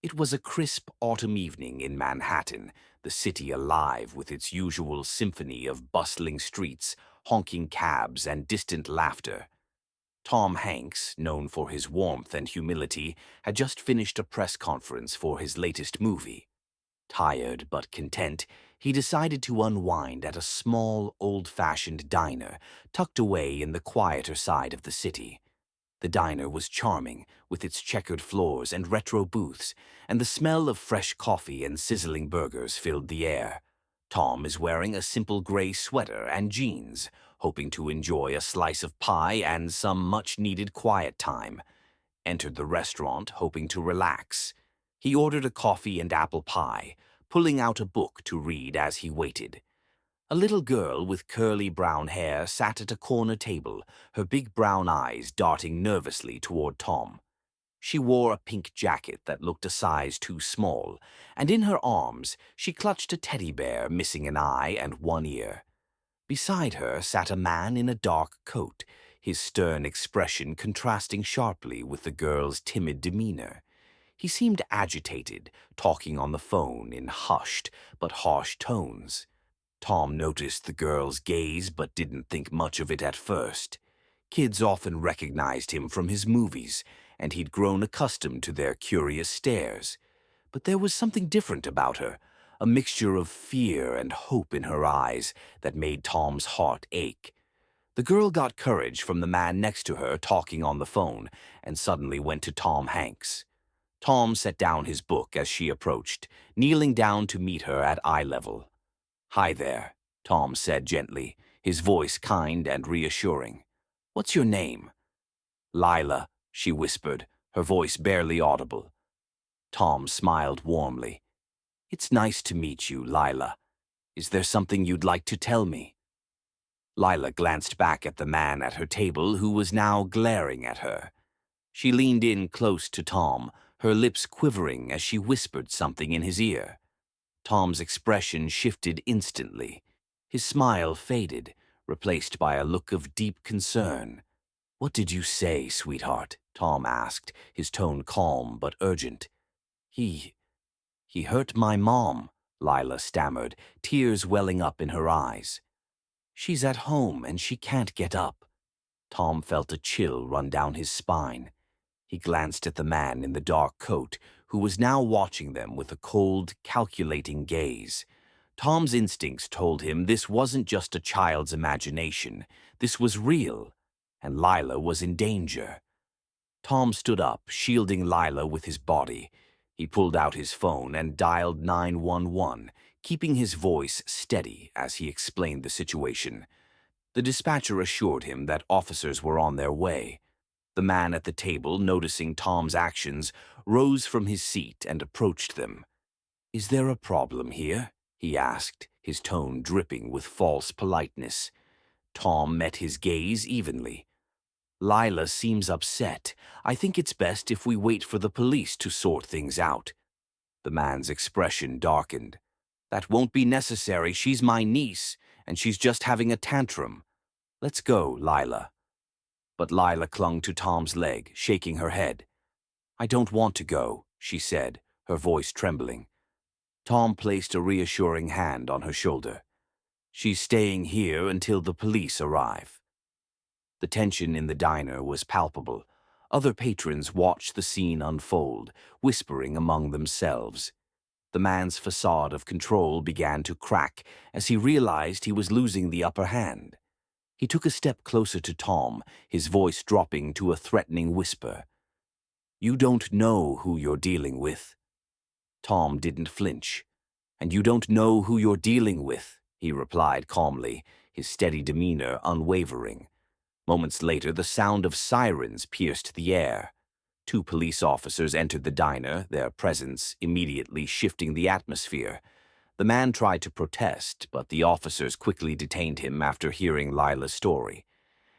It was a crisp autumn evening in Manhattan, the city alive with its usual symphony of bustling streets, honking cabs, and distant laughter. Tom Hanks, known for his warmth and humility, had just finished a press conference for his latest movie. Tired but content, he decided to unwind at a small, old-fashioned diner tucked away in the quieter side of the city. The diner was charming, with its checkered floors and retro booths, and the smell of fresh coffee and sizzling burgers filled the air. Tom is wearing a simple gray sweater and jeans, hoping to enjoy a slice of pie and some much-needed quiet time. Entered the restaurant, hoping to relax. He ordered a coffee and apple pie, pulling out a book to read as he waited. A little girl with curly brown hair sat at a corner table, her big brown eyes darting nervously toward Tom. She wore a pink jacket that looked a size too small, and in her arms she clutched a teddy bear missing an eye and one ear. Beside her sat a man in a dark coat, his stern expression contrasting sharply with the girl's timid demeanor. He seemed agitated, talking on the phone in hushed but harsh tones. Tom noticed the girl's gaze but didn't think much of it at first. Kids often recognized him from his movies, and he'd grown accustomed to their curious stares. But there was something different about her, a mixture of fear and hope in her eyes that made Tom's heart ache. The girl got courage from the man next to her talking on the phone and suddenly went to Tom Hanks. Tom set down his book as she approached, kneeling down to meet her at eye level. "Hi there," Tom said gently, his voice kind and reassuring. "What's your name?" "Lila," she whispered, her voice barely audible. Tom smiled warmly. "It's nice to meet you, Lila. Is there something you'd like to tell me?" Lila glanced back at the man at her table who was now glaring at her. She leaned in close to Tom, her lips quivering as she whispered something in his ear. Tom's expression shifted instantly. His smile faded, replaced by a look of deep concern. "What did you say, sweetheart?" Tom asked, his tone calm but urgent. He hurt my mom," Lila stammered, tears welling up in her eyes. "She's at home and she can't get up." Tom felt a chill run down his spine. He glanced at the man in the dark coat, who was now watching them with a cold, calculating gaze. Tom's instincts told him this wasn't just a child's imagination. This was real, and Lila was in danger. Tom stood up, shielding Lila with his body. He pulled out his phone and dialed 911, keeping his voice steady as he explained the situation. The dispatcher assured him that officers were on their way. The man at the table, noticing Tom's actions, rose from his seat and approached them. "Is there a problem here?" he asked, his tone dripping with false politeness. Tom met his gaze evenly. "Lila seems upset. I think it's best if we wait for the police to sort things out." The man's expression darkened. "That won't be necessary. She's my niece, and she's just having a tantrum. Let's go, Lila." But Lila clung to Tom's leg, shaking her head. "I don't want to go," she said, her voice trembling. Tom placed a reassuring hand on her shoulder. "She's staying here until the police arrive." The tension in the diner was palpable. Other patrons watched the scene unfold, whispering among themselves. The man's facade of control began to crack as he realized he was losing the upper hand. He took a step closer to Tom, his voice dropping to a threatening whisper. "You don't know who you're dealing with." Tom didn't flinch. "And you don't know who you're dealing with," he replied calmly, his steady demeanor unwavering. Moments later, the sound of sirens pierced the air. Two police officers entered the diner, their presence immediately shifting the atmosphere. The man tried to protest, but the officers quickly detained him after hearing Lila's story.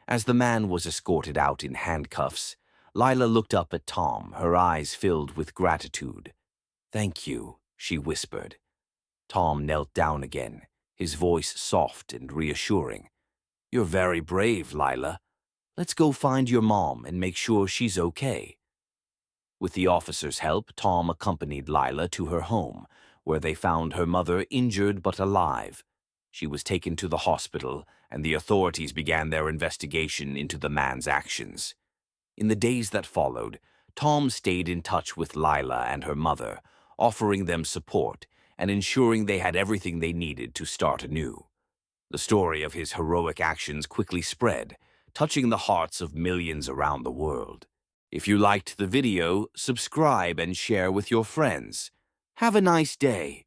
As the man was escorted out in handcuffs, Lila looked up at Tom, her eyes filled with gratitude. "Thank you," she whispered. Tom knelt down again, his voice soft and reassuring. "You're very brave, Lila. Let's go find your mom and make sure she's okay." With the officer's help, Tom accompanied Lila to her home, where they found her mother injured but alive. She was taken to the hospital, and the authorities began their investigation into the man's actions. In the days that followed, Tom stayed in touch with Lila and her mother, offering them support and ensuring they had everything they needed to start anew. The story of his heroic actions quickly spread, touching the hearts of millions around the world. If you liked the video, subscribe and share with your friends. Have a nice day.